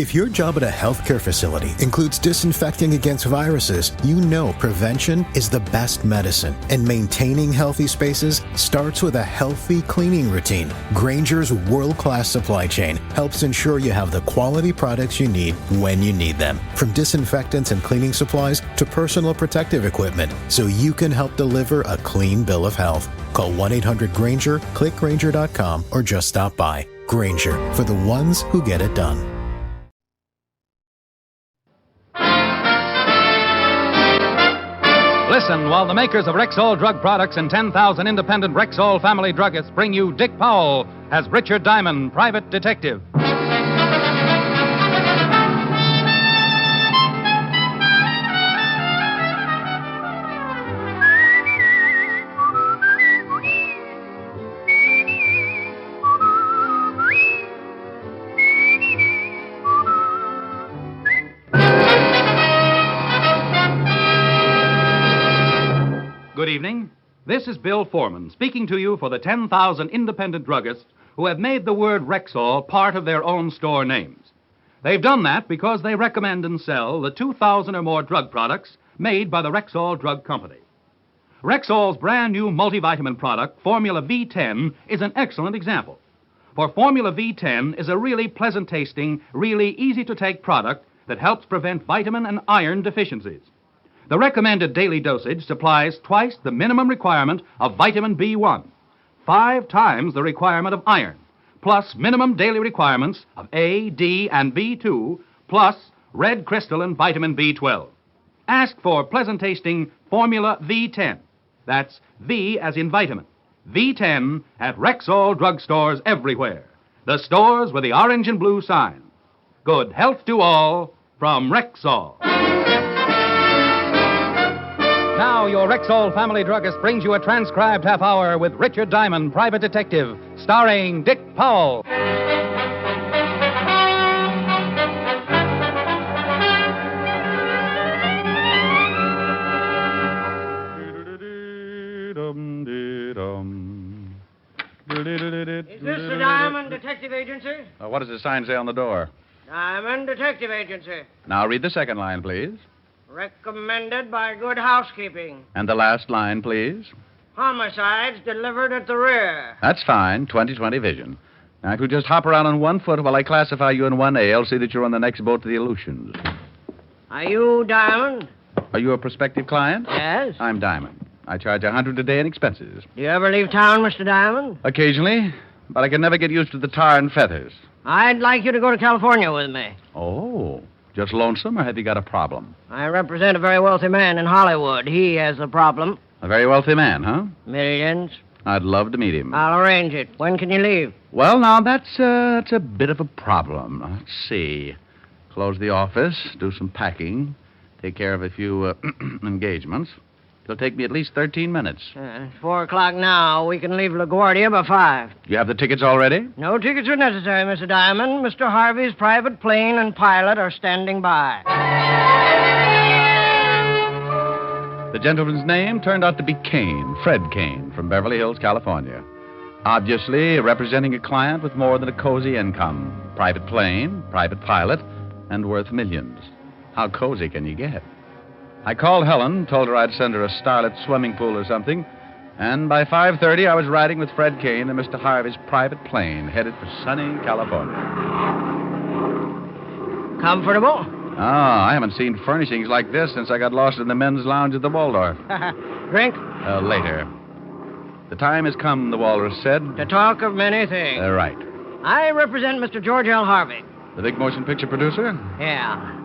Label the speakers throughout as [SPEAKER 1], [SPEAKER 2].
[SPEAKER 1] If your job at a healthcare facility includes disinfecting against viruses, you know prevention is the best medicine. And maintaining healthy spaces starts with a healthy cleaning routine. Grainger's world-class supply chain helps ensure you have the quality products you need when you need them. From disinfectants and cleaning supplies to personal protective equipment, so you can help deliver a clean bill of health. Call 1-800-GRAINGER, click Grainger.com, or just stop by. Grainger, for the ones who get it done.
[SPEAKER 2] Listen while the makers of Rexall drug products and 10,000 independent Rexall family druggists bring you Dick Powell as Richard Diamond, private detective. Good evening. This is Bill Foreman speaking to you for the 10,000 independent druggists who have made the word Rexall part of their own store names. They've done that because they recommend and sell the 2,000 or more drug products made by the Rexall Drug Company. Rexall's brand new multivitamin product, Formula V10, is an excellent example. For Formula V10 is a really pleasant tasting, really easy to take product that helps prevent vitamin and iron deficiencies. The recommended daily dosage supplies twice the minimum requirement of vitamin B1, 5 times the requirement of iron, plus minimum daily requirements of A, D, and B2, plus red crystal and vitamin B12. Ask for pleasant-tasting Formula V10. That's V as in vitamin. V10 at Rexall drugstores everywhere. The stores with the orange and blue sign. Good health to all from Rexall. Now, your Rexall family druggist brings you a transcribed half hour with Richard Diamond, private detective, starring Dick Powell.
[SPEAKER 3] Is this the Diamond Detective Agency?
[SPEAKER 2] What does the sign say on the door?
[SPEAKER 3] Diamond Detective Agency.
[SPEAKER 2] Now, read the second line, please.
[SPEAKER 3] Recommended by good housekeeping.
[SPEAKER 2] And the last line, please.
[SPEAKER 3] Homicides delivered at the rear.
[SPEAKER 2] That's fine. 20/20 vision. Now, if you just hop around on 1 foot while I classify you in 1A, I'll see that you're on the next boat to the Aleutians.
[SPEAKER 3] Are you Diamond?
[SPEAKER 2] Are you a prospective client?
[SPEAKER 3] Yes.
[SPEAKER 2] I'm Diamond. I charge $100 a day in expenses.
[SPEAKER 3] Do you ever leave town, Mr. Diamond?
[SPEAKER 2] Occasionally, but I can never get used to the tar and feathers.
[SPEAKER 3] I'd like you to go to California with me.
[SPEAKER 2] Oh, just lonesome, or have you got a problem?
[SPEAKER 3] I represent a very wealthy man in Hollywood. He has a problem.
[SPEAKER 2] A very wealthy man, huh?
[SPEAKER 3] Millions.
[SPEAKER 2] I'd love to meet him.
[SPEAKER 3] I'll arrange it. When can you leave?
[SPEAKER 2] Well, now, that's a bit of a problem. Let's see. Close the office, do some packing, take care of a few engagements. It'll take me at least 13 minutes.
[SPEAKER 3] 4 o'clock now. We can leave LaGuardia by 5.
[SPEAKER 2] You have the tickets already?
[SPEAKER 3] No tickets are necessary, Mr. Diamond. Mr. Harvey's private plane and pilot are standing by.
[SPEAKER 2] The gentleman's name turned out to be Kane, Fred Kane, from Beverly Hills, California. Obviously representing a client with more than a cozy income. Private plane, private pilot, and worth millions. How cozy can you get? I called Helen, told her I'd send her a starlit swimming pool or something, and by 5:30 I was riding with Fred Kane in Mr. Harvey's private plane, headed for sunny California.
[SPEAKER 3] Comfortable?
[SPEAKER 2] I haven't seen furnishings like this since I got lost in the men's lounge at the Waldorf.
[SPEAKER 3] Drink?
[SPEAKER 2] Later. The time has come, the walrus said.
[SPEAKER 3] To talk of many things.
[SPEAKER 2] Right.
[SPEAKER 3] I represent Mr. George L. Harvey.
[SPEAKER 2] The big motion picture producer?
[SPEAKER 3] Yeah.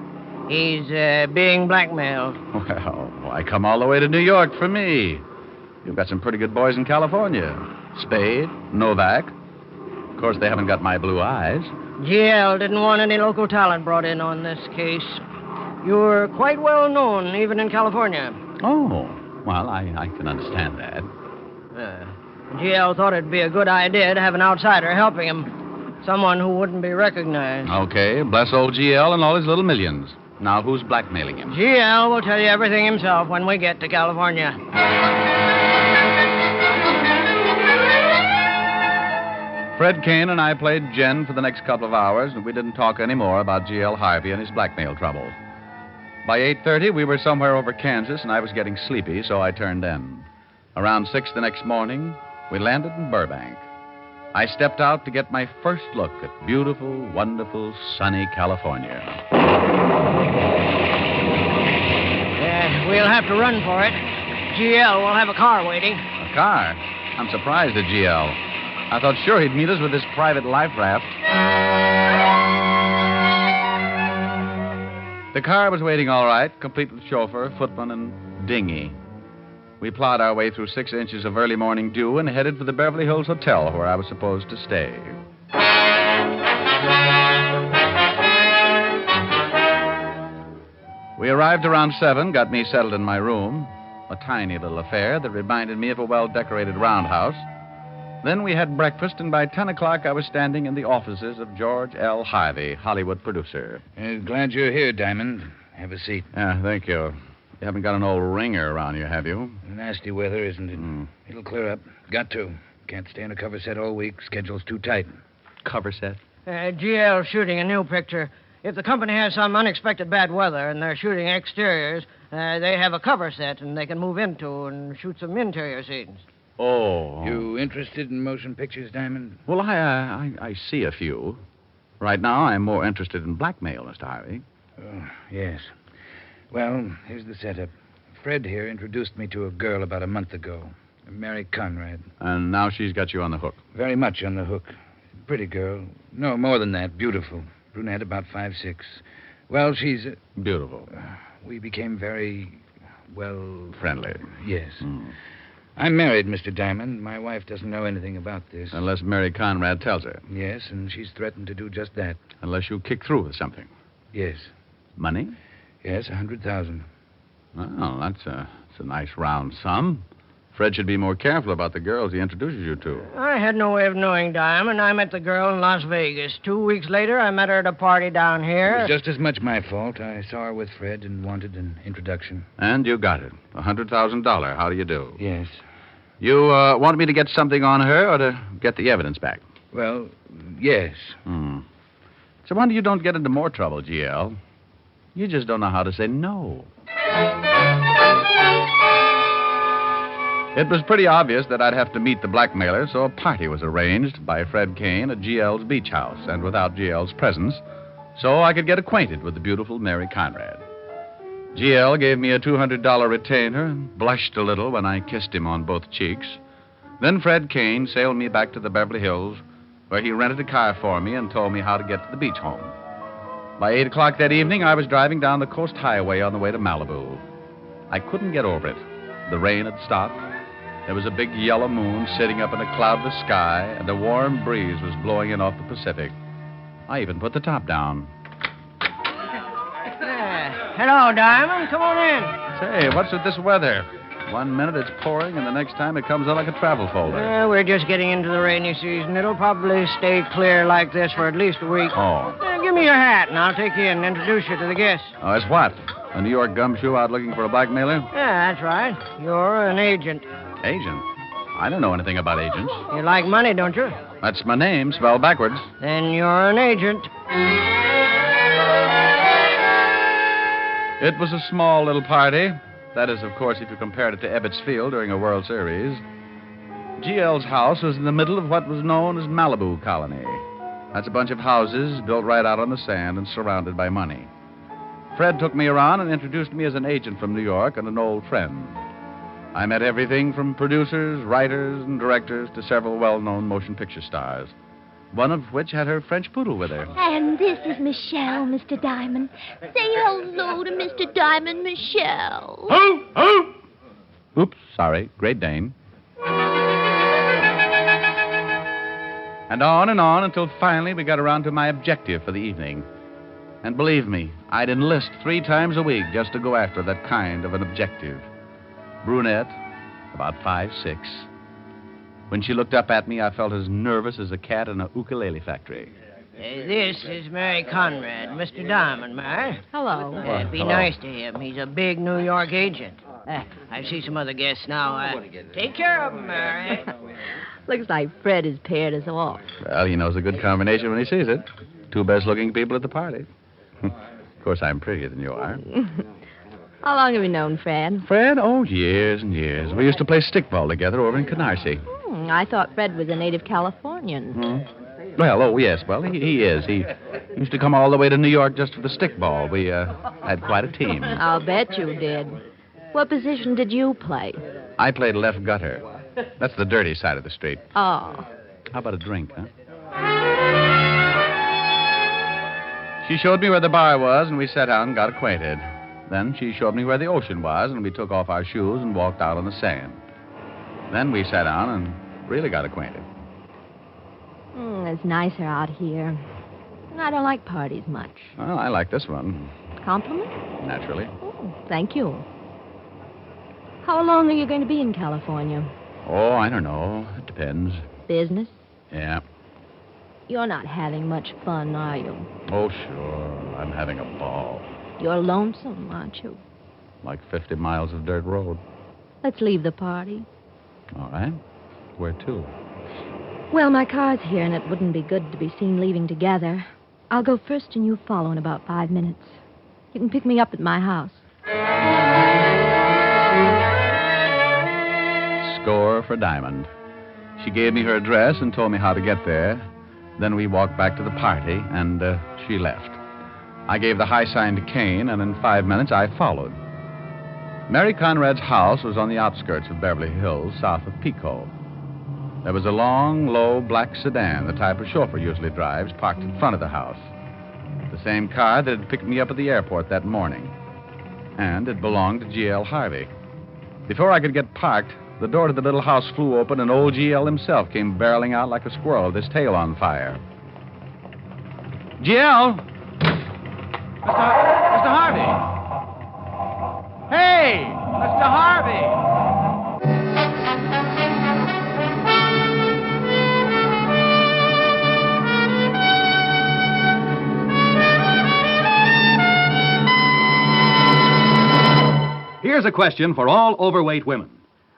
[SPEAKER 3] He's being blackmailed.
[SPEAKER 2] Well, I come all the way to New York for me. You've got some pretty good boys in California. Spade, Novak. Of course, they haven't got my blue eyes.
[SPEAKER 3] GL didn't want any local talent brought in on this case. You're quite well known, even in California.
[SPEAKER 2] Oh, well, I can understand that.
[SPEAKER 3] GL thought it'd be a good idea to have an outsider helping him. Someone who wouldn't be recognized.
[SPEAKER 2] Okay, bless old GL and all his little millions. Now, who's blackmailing him?
[SPEAKER 3] GL will tell you everything himself when we get to California.
[SPEAKER 2] Fred Kane and I played gin for the next couple of hours, and we didn't talk any more about G.L. Harvey and his blackmail troubles. By 8:30, we were somewhere over Kansas, and I was getting sleepy, so I turned in. Around 6 the next morning, we landed in Burbank. I stepped out to get my first look at beautiful, wonderful, sunny California.
[SPEAKER 3] We'll have to run for it. GL will have a car waiting.
[SPEAKER 2] A car? I'm surprised at GL. I thought sure he'd meet us with his private life raft. The car was waiting all right, complete with chauffeur, footman, and dinghy. We plowed our way through 6 inches of early morning dew and headed for the Beverly Hills Hotel where I was supposed to stay. We arrived around 7, got me settled in my room, a tiny little affair that reminded me of a well-decorated roundhouse. Then we had breakfast, and by 10 o'clock I was standing in the offices of George L. Harvey, Hollywood producer.
[SPEAKER 4] Glad you're here, Diamond. Have a seat.
[SPEAKER 2] Yeah, thank you. You haven't got an old ringer around you, have you?
[SPEAKER 4] Nasty weather, isn't it? It'll clear up. Got to. Can't stay on a cover set all week. Schedule's too tight.
[SPEAKER 2] Cover set?
[SPEAKER 3] GL's shooting a new picture. If the company has some unexpected bad weather and they're shooting exteriors, they have a cover set and they can move into and shoot some interior scenes.
[SPEAKER 2] Oh.
[SPEAKER 4] You interested in motion pictures, Diamond?
[SPEAKER 2] Well, I see a few. Right now, I'm more interested in blackmail, Mr. Harvey.
[SPEAKER 4] Oh, yes. Well, here's the setup. Fred here introduced me to a girl about a month ago, Mary Conrad.
[SPEAKER 2] And now she's got you on the hook.
[SPEAKER 4] Very much on the hook. Pretty girl. No, more than that. Beautiful. Brunette, about 5'6". Well, she's...
[SPEAKER 2] Beautiful.
[SPEAKER 4] We became very, well...
[SPEAKER 2] Friendly.
[SPEAKER 4] Yes. I'm married, Mr. Diamond. My wife doesn't know anything about this.
[SPEAKER 2] Unless Mary Conrad tells her.
[SPEAKER 4] Yes, and she's threatened to do just that.
[SPEAKER 2] Unless you kick through with something.
[SPEAKER 4] Yes.
[SPEAKER 2] Money?
[SPEAKER 4] Yes, $100,000.
[SPEAKER 2] Well, that's a nice round sum. Fred should be more careful about the girls he introduces you to.
[SPEAKER 3] I had no way of knowing, Diamond. I met the girl in Las Vegas. 2 weeks later, I met her at a party down here.
[SPEAKER 4] It was just as much my fault. I saw her with Fred and wanted an introduction.
[SPEAKER 2] And you got it. $100,000. How do you do?
[SPEAKER 4] Yes.
[SPEAKER 2] You want me to get something on her or to get the evidence back?
[SPEAKER 4] Well, yes.
[SPEAKER 2] So wonder you don't get into more trouble, GL. You just don't know how to say no. It was pretty obvious that I'd have to meet the blackmailer, so a party was arranged by Fred Kane at GL's beach house, and without GL's presence, so I could get acquainted with the beautiful Mary Conrad. GL gave me a $200 retainer and blushed a little when I kissed him on both cheeks. Then Fred Kane sailed me back to the Beverly Hills, where he rented a car for me and told me how to get to the beach home. By 8 o'clock that evening, I was driving down the coast highway on the way to Malibu. I couldn't get over it. The rain had stopped. There was a big yellow moon sitting up in a cloudless sky, and a warm breeze was blowing in off the Pacific. I even put the top down.
[SPEAKER 3] Hello, Diamond. Come on in.
[SPEAKER 2] Say, what's with this weather? 1 minute it's pouring, and the next time it comes out like a travel folder.
[SPEAKER 3] We're just getting into the rainy season. It'll probably stay clear like this for at least a week.
[SPEAKER 2] Oh.
[SPEAKER 3] Give me your hat, and I'll take you in and introduce you to the guests.
[SPEAKER 2] Oh, it's what? A New York gumshoe out looking for a blackmailer?
[SPEAKER 3] Yeah, that's right. You're an agent.
[SPEAKER 2] Agent? I don't know anything about agents.
[SPEAKER 3] You like money, don't you?
[SPEAKER 2] That's my name, spelled backwards.
[SPEAKER 3] Then you're an agent.
[SPEAKER 2] It was a small little party. That is, of course, if you compared it to Ebbets Field during a World Series. GL's house was in the middle of what was known as Malibu Colony. That's a bunch of houses built right out on the sand and surrounded by money. Fred took me around and introduced me as an agent from New York and an old friend. I met everything from producers, writers, and directors to several well-known motion picture stars, one of which had her French poodle with her.
[SPEAKER 5] And this is Michelle, Mr. Diamond. Say hello to Mr. Diamond, Michelle.
[SPEAKER 2] Oh, oh! Oops, sorry. Great Dane. And on until finally we got around to my objective for the evening. And believe me, I'd enlist 3 times a week just to go after that kind of an objective. Brunette, about 5'6". When she looked up at me, I felt as nervous as a cat in a ukulele factory.
[SPEAKER 3] This is Mary Conrad, Mr. Diamond, Mary.
[SPEAKER 5] Hello.
[SPEAKER 3] Be
[SPEAKER 2] Hello.
[SPEAKER 3] nice to him. He's a big New York agent. I see some other guests now. Take care of them, Mary.
[SPEAKER 6] Looks like Fred has paired us off.
[SPEAKER 7] Well, he knows a good combination when he sees it. Two best-looking people at the party. Of course, I'm prettier than you are.
[SPEAKER 6] How long have you known Fred?
[SPEAKER 7] Fred? Oh, years and years. We used to play stickball together over in Canarsie.
[SPEAKER 6] I thought Fred was a native Californian.
[SPEAKER 7] Well, oh, yes. Well, he is. He used to come all the way to New York just for the stickball. We had quite a team.
[SPEAKER 6] I'll bet you did. What position did you play?
[SPEAKER 7] I played left gutter. That's the dirty side of the street.
[SPEAKER 6] Oh.
[SPEAKER 7] How about a drink, huh? She showed me where the bar was, and we sat down and got acquainted. Then she showed me where the ocean was, and we took off our shoes and walked out on the sand. Then we sat down and really got acquainted.
[SPEAKER 6] It's nicer out here. And I don't like parties much.
[SPEAKER 7] Well, I like this one.
[SPEAKER 6] Compliment?
[SPEAKER 7] Naturally.
[SPEAKER 6] Oh, thank you. How long are you going to be in California?
[SPEAKER 7] Oh, I don't know. It depends.
[SPEAKER 6] Business?
[SPEAKER 7] Yeah.
[SPEAKER 6] You're not having much fun, are you?
[SPEAKER 7] Oh, sure. I'm having a ball.
[SPEAKER 6] You're lonesome, aren't you?
[SPEAKER 7] Like 50 miles of dirt road.
[SPEAKER 6] Let's leave the party.
[SPEAKER 7] All right. Where to?
[SPEAKER 6] Well, my car's here, and it wouldn't be good to be seen leaving together. I'll go first, and you follow in about 5 minutes. You can pick me up at my house.
[SPEAKER 7] Score for Diamond. She gave me her address and told me how to get there. Then we walked back to the party, and she left. I gave the high sign to Kane, and in 5 minutes I followed. Mary Conrad's house was on the outskirts of Beverly Hills, south of Pico. There was a long, low, black sedan, the type a chauffeur usually drives, parked in front of the house. The same car that had picked me up at the airport that morning. And it belonged to G.L. Harvey. Before I could get parked, the door to the little house flew open, and old G.L. himself came barreling out like a squirrel with his tail on fire. G.L.! Mr. Harvey! Hey! Mr. Harvey!
[SPEAKER 2] Here's a question for all overweight women.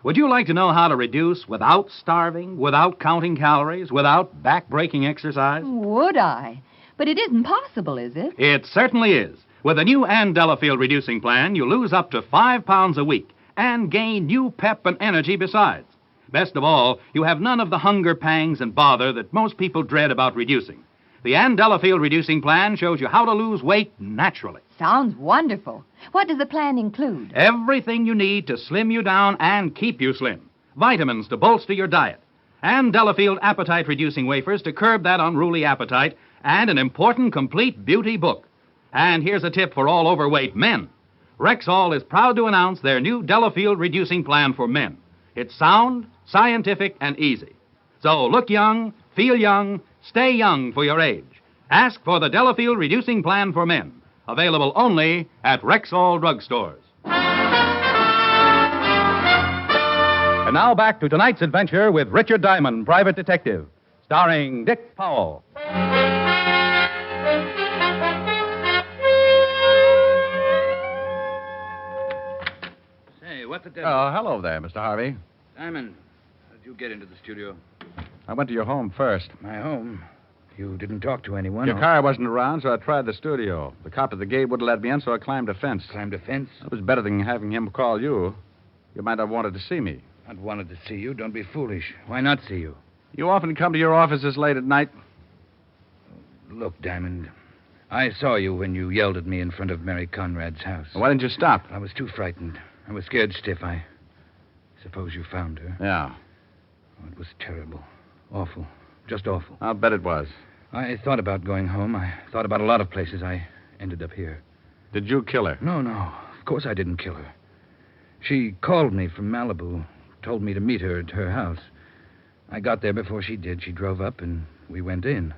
[SPEAKER 2] Would you like to know how to reduce without starving, without counting calories, without back-breaking exercise?
[SPEAKER 8] Would I? But it isn't possible, is it?
[SPEAKER 2] It certainly is. With the new Ann Delafield reducing plan, you lose up to 5 pounds a week and gain new pep and energy besides. Best of all, you have none of the hunger pangs and bother that most people dread about reducing. The Ann Delafield reducing plan shows you how to lose weight naturally.
[SPEAKER 8] Sounds wonderful. What does the plan include?
[SPEAKER 2] Everything you need to slim you down and keep you slim. Vitamins to bolster your diet. Ann Delafield appetite-reducing wafers to curb that unruly appetite, and an important complete beauty book. And here's a tip for all overweight men. Rexall is proud to announce their new Delafield reducing plan for men. It's sound, scientific, and easy. So look young, feel young, stay young for your age. Ask for the Delafield reducing plan for men. Available only at Rexall drugstores. And now back to tonight's adventure with Richard Diamond, Private Detective, starring Dick Powell.
[SPEAKER 4] Say, what the devil?
[SPEAKER 7] Oh, hello there, Mr. Harvey.
[SPEAKER 4] Diamond, how did you get into the studio?
[SPEAKER 7] I went to your home first.
[SPEAKER 4] My home? You didn't talk to anyone?
[SPEAKER 7] Your car wasn't around, so I tried the studio. The cop at the gate wouldn't let me in, so I climbed a fence.
[SPEAKER 4] Climbed a fence?
[SPEAKER 7] It was better than having him call you. You might have wanted to see me.
[SPEAKER 4] I'd wanted to see you. Don't be foolish. Why not see you?
[SPEAKER 7] You often come to your offices late at night.
[SPEAKER 4] Look, Diamond, I saw you when you yelled at me in front of Mary Conrad's house.
[SPEAKER 7] Why didn't you stop?
[SPEAKER 4] I was too frightened. I was scared stiff. I suppose you found her.
[SPEAKER 7] Yeah.
[SPEAKER 4] Oh, it was terrible. Awful. Just awful.
[SPEAKER 7] I'll bet it was.
[SPEAKER 4] I thought about going home. I thought about a lot of places. I ended up here.
[SPEAKER 7] Did you kill her?
[SPEAKER 4] No. Of course I didn't kill her. She called me from Malibu, told me to meet her at her house. I got there before she did. She drove up, and we went in.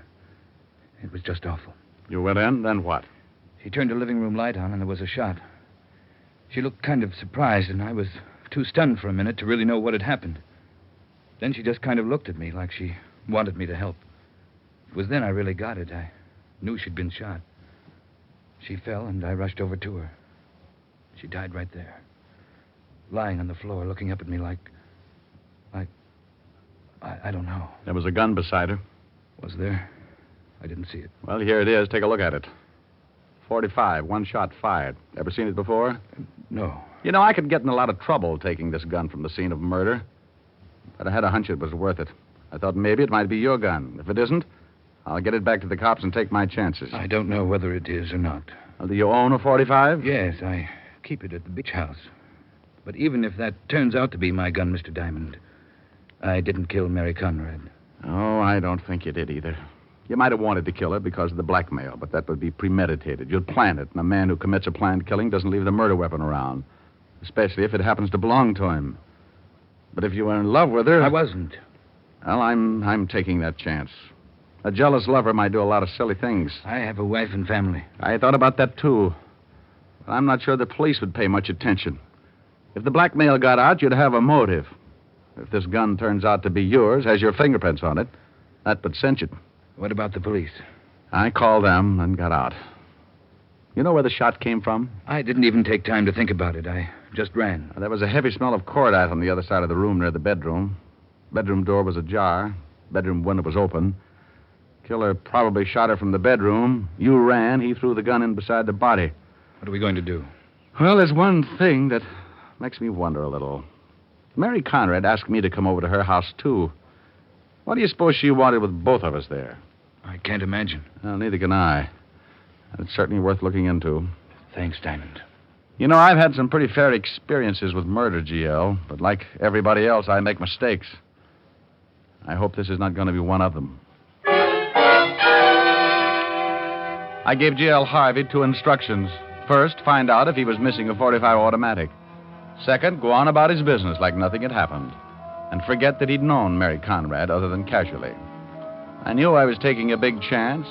[SPEAKER 4] It was just awful.
[SPEAKER 7] You went in, then what?
[SPEAKER 4] She turned the living room light on, and there was a shot. She looked kind of surprised, and I was too stunned for a minute to really know what had happened. Then she just kind of looked at me like she wanted me to help. It was then I really got it. I knew she'd been shot. She fell, and I rushed over to her. She died right there, lying on the floor, looking up at me like I don't know.
[SPEAKER 7] There was a gun beside her.
[SPEAKER 4] Was there? I didn't see it.
[SPEAKER 7] Well, here it is. Take a look at it. 45, one shot fired. Ever seen it before?
[SPEAKER 4] No.
[SPEAKER 7] You know, I could get in a lot of trouble taking this gun from the scene of murder. But I had a hunch it was worth it. I thought maybe it might be your gun. If it isn't, I'll get it back to the cops and take my chances.
[SPEAKER 4] I don't know whether it is or not.
[SPEAKER 7] Well, do you own a 45?
[SPEAKER 4] Yes, I keep it at the beach house. But even if that turns out to be my gun, Mr. Diamond, I didn't kill Mary Conrad.
[SPEAKER 7] Oh, I don't think you did either. You might have wanted to kill her because of the blackmail, but that would be premeditated. You'd plan it, and a man who commits a planned killing doesn't leave the murder weapon around, especially if it happens to belong to him. But if you were in love with her...
[SPEAKER 4] I wasn't.
[SPEAKER 7] Well, I'm taking that chance. A jealous lover might do a lot of silly things.
[SPEAKER 4] I have a wife and family.
[SPEAKER 7] I thought about that, too. But I'm not sure the police would pay much attention. If the blackmail got out, you'd have a motive. If this gun turns out to be yours, has your fingerprints on it, that would cinch it.
[SPEAKER 4] What about the police?
[SPEAKER 7] I called them and got out. You know where the shot came from?
[SPEAKER 4] I didn't even take time to think about it. I just ran.
[SPEAKER 7] There was a heavy smell of cordite on the other side of the room near the bedroom. Bedroom door was ajar. Bedroom window was open. Killer probably shot her from the bedroom. You ran. He threw the gun in beside the body.
[SPEAKER 4] What are we going to do?
[SPEAKER 7] Well, there's one thing that makes me wonder a little. Mary Conrad asked me to come over to her house, too. What do you suppose she wanted with both of us there?
[SPEAKER 4] I can't imagine.
[SPEAKER 7] Well, neither can I. It's certainly worth looking into.
[SPEAKER 4] Thanks, Diamond.
[SPEAKER 7] You know, I've had some pretty fair experiences with murder, GL, but like everybody else, I make mistakes. I hope this is not going to be one of them. I gave GL Harvey 2 instructions. First, find out if he was missing a .45 automatic. Second, go on about his business like nothing had happened. And forget that he'd known Mary Conrad other than casually. I knew I was taking a big chance.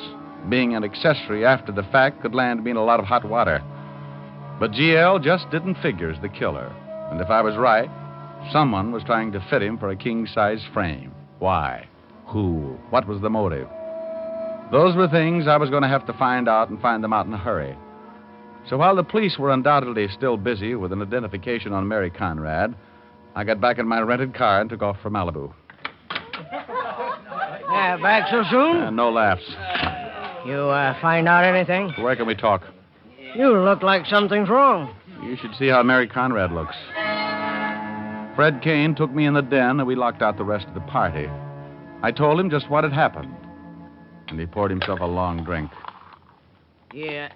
[SPEAKER 7] Being an accessory after the fact could land me in a lot of hot water. But GL just didn't figure as the killer. And if I was right, someone was trying to fit him for a king-size frame. Why? Who? What was the motive? Those were things I was going to have to find out and find them out in a hurry. So while the police were undoubtedly still busy with an identification on Mary Conrad, I got back in my rented car and took off for Malibu.
[SPEAKER 3] Back so soon?
[SPEAKER 7] No laughs.
[SPEAKER 3] You find out anything?
[SPEAKER 7] Where can we talk?
[SPEAKER 3] You look like something's wrong.
[SPEAKER 7] You should see how Mary Conrad looks. Fred Kane took me in the den, and we locked out the rest of the party. I told him just what had happened, and he poured himself a long drink.
[SPEAKER 3] Yeah.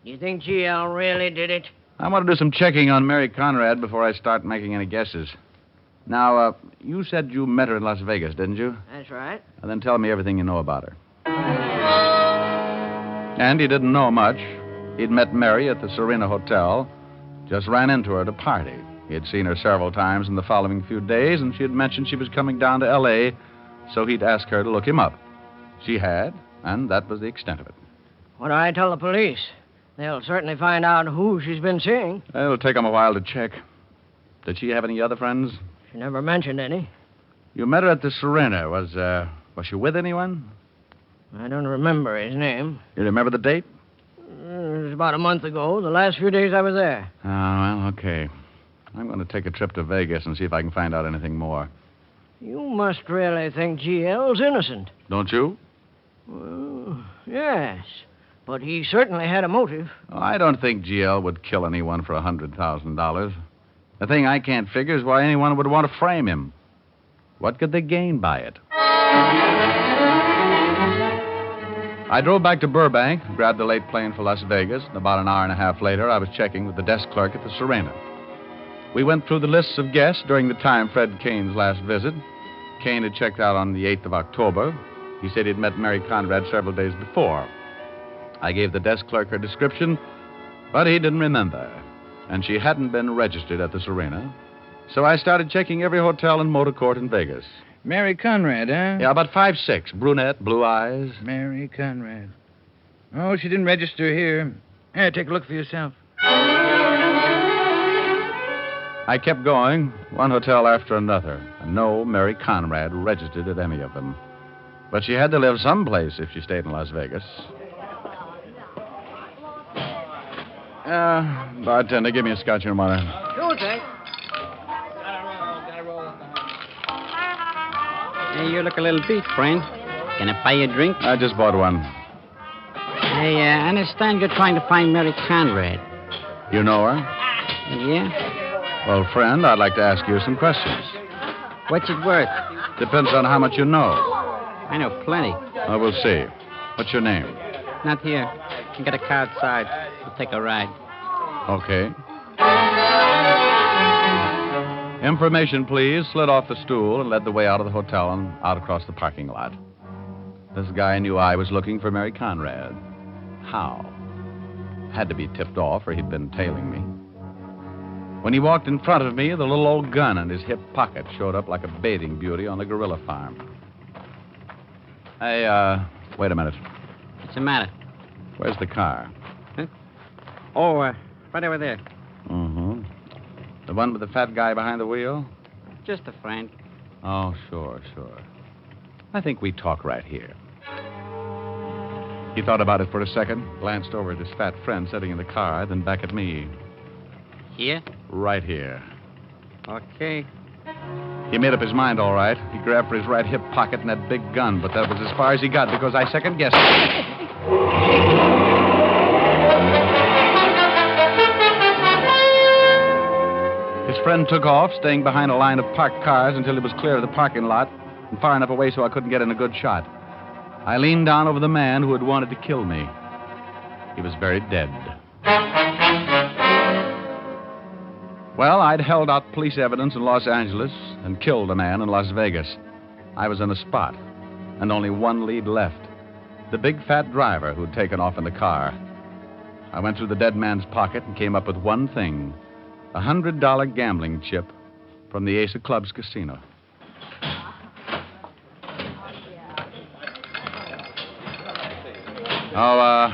[SPEAKER 3] You think GL really did it?
[SPEAKER 7] I want to do some checking on Mary Conrad before I start making any guesses. Now, you said you met her in Las Vegas, didn't you?
[SPEAKER 3] That's right.
[SPEAKER 7] And then tell me everything you know about her. And he didn't know much. He'd met Mary at the Serena Hotel, just ran into her at a party. He had seen her several times in the following few days, and she had mentioned she was coming down to L.A., so he'd asked her to look him up. She had, and that was the extent of it.
[SPEAKER 3] What do I tell the police? They'll certainly find out who she's been seeing.
[SPEAKER 7] It'll take them a while to check. Did she have any other friends?
[SPEAKER 3] She never mentioned any.
[SPEAKER 7] You met her at the Serena. Was she with anyone?
[SPEAKER 3] I don't remember his name.
[SPEAKER 7] You remember the date?
[SPEAKER 3] It was about a month ago, the last few days I was there.
[SPEAKER 7] Oh, well, okay. I'm going to take a trip to Vegas and see if I can find out anything more.
[SPEAKER 3] You must really think GL's innocent.
[SPEAKER 7] Don't you?
[SPEAKER 3] Well, yes. But he certainly had a motive.
[SPEAKER 7] Oh, I don't think GL would kill anyone for $100,000. The thing I can't figure is why anyone would want to frame him. What could they gain by it? I drove back to Burbank, grabbed the late plane for Las Vegas, and about an hour and a half later, I was checking with the desk clerk at the Serena. We went through the lists of guests during the time Fred Kane's last visit. Kane had checked out on the 8th of October. He said he'd met Mary Conrad several days before. I gave the desk clerk her description, but he didn't remember. And she hadn't been registered at the Serena. So I started checking every hotel and motor court in Vegas.
[SPEAKER 4] Mary Conrad, huh?
[SPEAKER 7] Yeah, about 5'6", brunette, blue eyes.
[SPEAKER 4] Mary Conrad. Oh, she didn't register here. Here, take a look for yourself.
[SPEAKER 7] I kept going, one hotel after another, and no Mary Conrad registered at any of them. But she had to live someplace if she stayed in Las Vegas. Bartender, give me a scotch and water.
[SPEAKER 3] Sure, Jake.
[SPEAKER 9] Hey, you look a little beat, friend. Can I buy you a drink?
[SPEAKER 7] I just bought one.
[SPEAKER 9] Hey, I understand you're trying to find Mary Conrad.
[SPEAKER 7] You know her?
[SPEAKER 9] Yeah?
[SPEAKER 7] Well, friend, I'd like to ask you some questions.
[SPEAKER 9] What's it worth?
[SPEAKER 7] Depends on how much you know.
[SPEAKER 9] I know plenty.
[SPEAKER 7] Well, we'll see. What's your name?
[SPEAKER 9] Not here. You got a car outside. We'll take a ride.
[SPEAKER 7] Okay. Information, please. Slid off the stool and led the way out of the hotel and out across the parking lot. This guy knew I was looking for Mary Conrad. How? Had to be tipped off, or he'd been tailing me. When he walked in front of me, the little old gun in his hip pocket showed up like a bathing beauty on the gorilla farm. Hey, wait a minute.
[SPEAKER 9] What's the matter?
[SPEAKER 7] Where's the car?
[SPEAKER 9] Huh? Oh, right over there.
[SPEAKER 7] Mm-hmm. The one with the fat guy behind the wheel?
[SPEAKER 9] Just a friend.
[SPEAKER 7] Oh, sure. I think we talk right here. He thought about it for a second, glanced over at his fat friend sitting in the car, then back at me.
[SPEAKER 9] Here?
[SPEAKER 7] Right here.
[SPEAKER 9] Okay.
[SPEAKER 7] He made up his mind, all right. He grabbed for his right hip pocket and that big gun, but that was as far as he got because I second-guessed it. His friend took off, staying behind a line of parked cars until he was clear of the parking lot and far enough away so I couldn't get in a good shot. I leaned down over the man who had wanted to kill me. He was very dead. Well, I'd held out police evidence in Los Angeles and killed a man in Las Vegas. I was in a spot, and only one lead left. The big fat driver who'd taken off in the car. I went through the dead man's pocket and came up with one thing. a $100 gambling chip from the Ace of Clubs casino. Oh,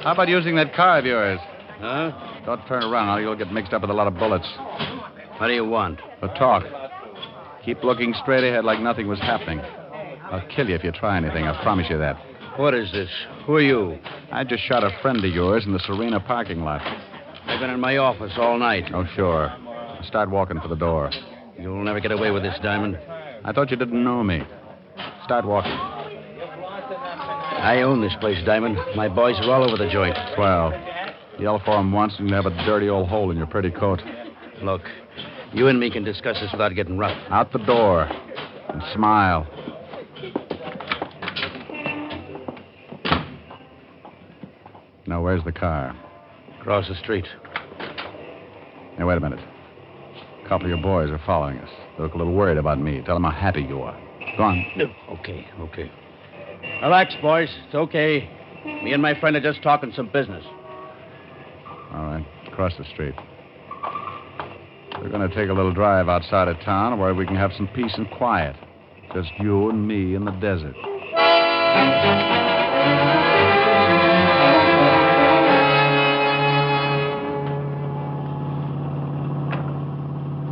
[SPEAKER 7] how about using that car of yours?
[SPEAKER 9] Huh?
[SPEAKER 7] Don't turn around, or you'll get mixed up with a lot of bullets.
[SPEAKER 9] What do you want?
[SPEAKER 7] A talk. Keep looking straight ahead like nothing was happening. I'll kill you if you try anything, I promise you that.
[SPEAKER 9] What is this? Who are you?
[SPEAKER 7] I just shot a friend of yours in the Serena parking lot.
[SPEAKER 9] I've been in my office all night.
[SPEAKER 7] Oh, sure. Start walking for the door.
[SPEAKER 9] You'll never get away with this, Diamond.
[SPEAKER 7] I thought you didn't know me. Start walking.
[SPEAKER 9] I own this place, Diamond. My boys are all over the joint.
[SPEAKER 7] Swell. Yell for them once and you have a dirty old hole in your pretty coat.
[SPEAKER 9] Look, you and me can discuss this without getting rough.
[SPEAKER 7] Out the door. And smile. Now, where's the car?
[SPEAKER 9] Across the street.
[SPEAKER 7] Hey, wait a minute. A couple of your boys are following us. They look a little worried about me. Tell them how happy you are. Go on.
[SPEAKER 9] Okay. Relax, boys. It's okay. Me and my friend are just talking some business.
[SPEAKER 7] All right. Across the street. We're going to take a little drive outside of town where we can have some peace and quiet. Just you and me in the desert.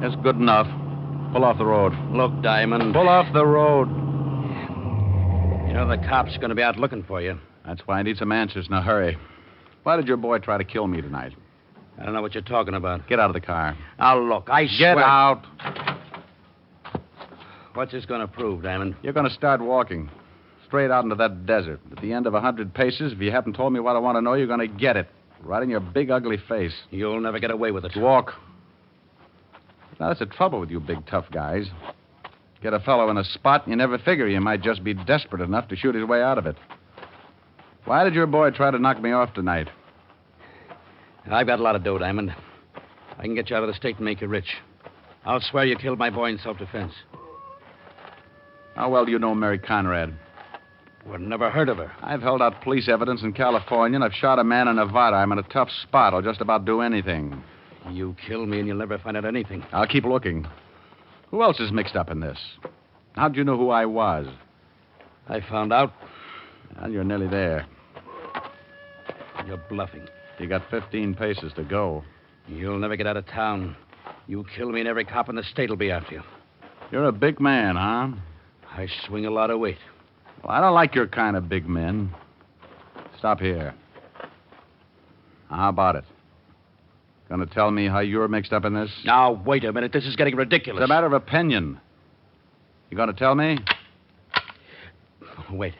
[SPEAKER 7] That's good enough. Pull off the road.
[SPEAKER 9] Look, Diamond.
[SPEAKER 7] Pull off the road.
[SPEAKER 9] You know the cops are going to be out looking for you.
[SPEAKER 7] That's why I need some answers in a hurry. Why did your boy try to kill me tonight?
[SPEAKER 9] I don't know what you're talking about.
[SPEAKER 7] Get out of the car.
[SPEAKER 9] Now, look, I swear...
[SPEAKER 7] Get out.
[SPEAKER 9] What's this going to prove, Diamond?
[SPEAKER 7] You're going to start walking. Straight out into that desert. At the end of 100 paces, if you haven't told me what I want to know, you're going to get it. Right in your big, ugly face.
[SPEAKER 9] You'll never get away with it.
[SPEAKER 7] Walk. Now, that's the trouble with you big, tough guys. Get a fellow in a spot, and you never figure he might just be desperate enough to shoot his way out of it. Why did your boy try to knock me off tonight?
[SPEAKER 9] I've got a lot of dough, Diamond. I can get you out of the state and make you rich. I'll swear you killed my boy in self-defense.
[SPEAKER 7] How well do you know Mary Conrad?
[SPEAKER 9] Well, never heard of her.
[SPEAKER 7] I've held out police evidence in California, and I've shot a man in Nevada. I'm in a tough spot. I'll just about do anything.
[SPEAKER 9] You kill me and you'll never find out anything.
[SPEAKER 7] I'll keep looking. Who else is mixed up in this? How'd you know who I was?
[SPEAKER 9] I found out.
[SPEAKER 7] Well, you're nearly there.
[SPEAKER 9] You're bluffing.
[SPEAKER 7] You got 15 paces to go.
[SPEAKER 9] You'll never get out of town. You kill me and every cop in the state will be after you.
[SPEAKER 7] You're a big man, huh?
[SPEAKER 9] I swing a lot of weight.
[SPEAKER 7] Well, I don't like your kind of big men. Stop here. Now, how about it? Going to tell me how you're mixed up in this?
[SPEAKER 9] Now, wait a minute. This is getting ridiculous.
[SPEAKER 7] It's a matter of opinion. You going to tell me?
[SPEAKER 9] Wait.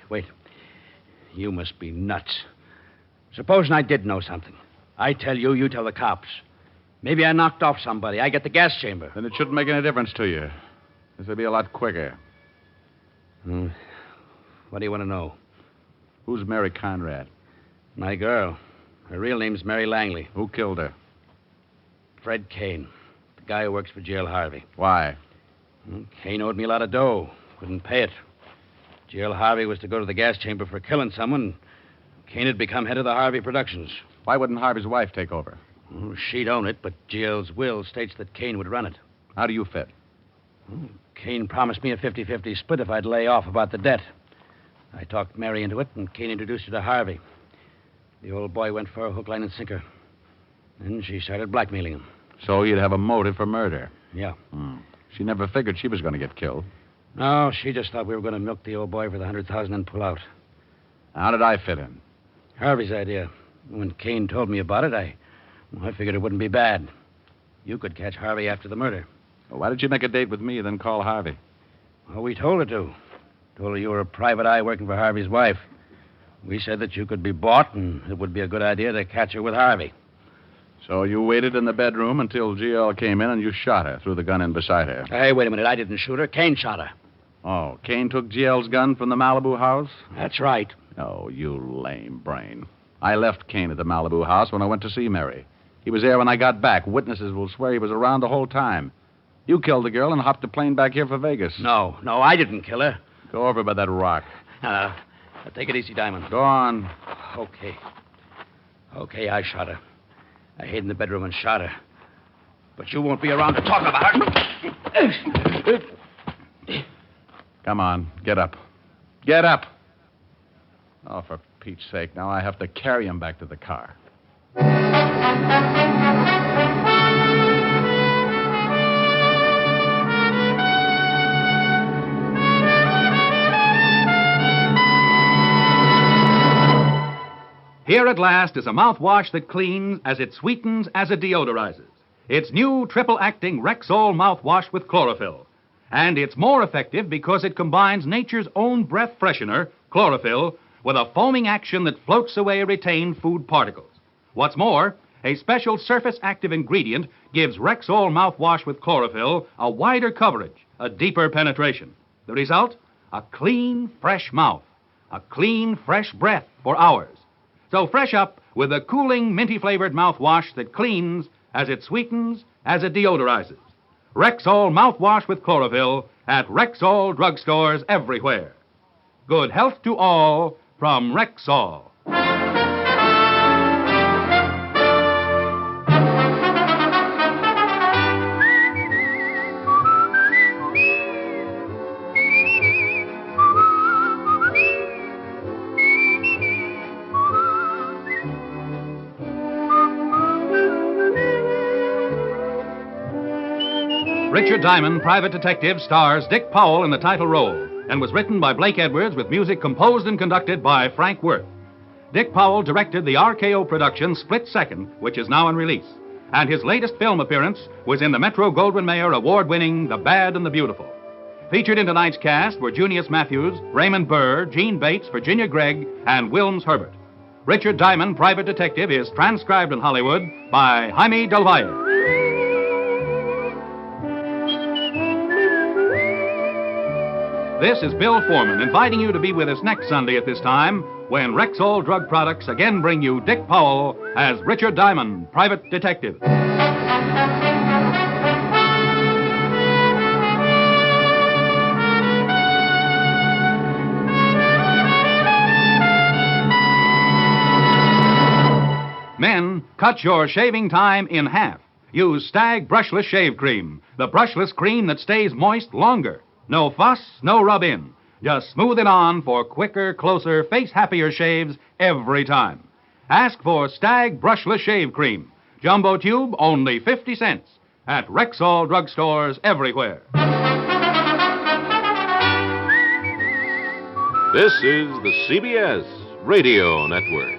[SPEAKER 9] You must be nuts. Supposing I did know something. I tell you, you tell the cops. Maybe I knocked off somebody. I get the gas chamber.
[SPEAKER 7] Then it shouldn't make any difference to you. This will be a lot quicker.
[SPEAKER 9] What do you want to know?
[SPEAKER 7] Who's Mary Conrad?
[SPEAKER 9] My girl. Her real name's Mary Langley.
[SPEAKER 7] Who killed her?
[SPEAKER 9] Fred Kane, the guy who works for Jail Harvey.
[SPEAKER 7] Why?
[SPEAKER 9] Kane owed me a lot of dough. Couldn't pay it. Jail Harvey was to go to the gas chamber for killing someone. Kane had become head of the Harvey Productions.
[SPEAKER 7] Why wouldn't Harvey's wife take over?
[SPEAKER 9] She'd own it, but Jail's will states that Kane would run it.
[SPEAKER 7] How do you fit?
[SPEAKER 9] Kane promised me a 50-50 split if I'd lay off about the debt. I talked Mary into it, and Kane introduced her to Harvey. The old boy went for a hook, line, and sinker. Then she started blackmailing him.
[SPEAKER 7] So you'd have a motive for murder?
[SPEAKER 9] Yeah.
[SPEAKER 7] She never figured she was going to get killed.
[SPEAKER 9] No, she just thought we were going to milk the old boy for the $100,000 and pull out.
[SPEAKER 7] How did I fit in?
[SPEAKER 9] Harvey's idea. When Kane told me about it, I figured it wouldn't be bad. You could catch Harvey after the murder.
[SPEAKER 7] Well, why did you make a date with me, then call Harvey?
[SPEAKER 9] Well, we told her to. Told her you were a private eye working for Harvey's wife. We said that you could be bought, and it would be a good idea to catch her with Harvey.
[SPEAKER 7] So you waited in the bedroom until GL came in and you shot her, threw the gun in beside her.
[SPEAKER 9] Hey, wait a minute. I didn't shoot her. Kane shot her.
[SPEAKER 7] Oh, Kane took GL's gun from the Malibu house?
[SPEAKER 9] That's right.
[SPEAKER 7] Oh, you lame brain. I left Kane at the Malibu house when I went to see Mary. He was there when I got back. Witnesses will swear he was around the whole time. You killed the girl and hopped a plane back here for Vegas.
[SPEAKER 9] No, I didn't kill her.
[SPEAKER 7] Go over by that rock.
[SPEAKER 9] Take it easy, Diamond.
[SPEAKER 7] Go on.
[SPEAKER 9] Okay, I shot her. I hid in the bedroom and shot her. But you won't be around to talk about her.
[SPEAKER 7] Come on, get up. Get up. Oh, for Pete's sake, now I have to carry him back to the car.
[SPEAKER 2] Here at last is a mouthwash that cleans as it sweetens as it deodorizes. It's new triple-acting Rexall mouthwash with chlorophyll. And it's more effective because it combines nature's own breath freshener, chlorophyll, with a foaming action that floats away retained food particles. What's more, a special surface-active ingredient gives Rexall mouthwash with chlorophyll a wider coverage, a deeper penetration. The result? A clean, fresh mouth. A clean, fresh breath for hours. So fresh up with a cooling, minty-flavored mouthwash that cleans as it sweetens, as it deodorizes. Rexall mouthwash with chlorophyll at Rexall drugstores everywhere. Good health to all from Rexall. Richard Diamond, Private Detective, stars Dick Powell in the title role and was written by Blake Edwards with music composed and conducted by Frank Worth. Dick Powell directed the RKO production Split Second, which is now in release. And his latest film appearance was in the Metro-Goldwyn-Mayer award-winning The Bad and the Beautiful. Featured in tonight's cast were Junius Matthews, Raymond Burr, Gene Bates, Virginia Gregg, and Wilms Herbert. Richard Diamond, Private Detective, is transcribed in Hollywood by Jaime Del Valle. This is Bill Foreman inviting you to be with us next Sunday at this time when Rexall Drug Products again bring you Dick Powell as Richard Diamond, Private Detective. Men, cut your shaving time in half. Use Stag Brushless Shave Cream, the brushless cream that stays moist longer. No fuss, no rub-in. Just smooth it on for quicker, closer, face-happier shaves every time. Ask for Stag Brushless Shave Cream. Jumbo tube, only 50 cents. At Rexall drugstores everywhere.
[SPEAKER 10] This is the CBS Radio Network.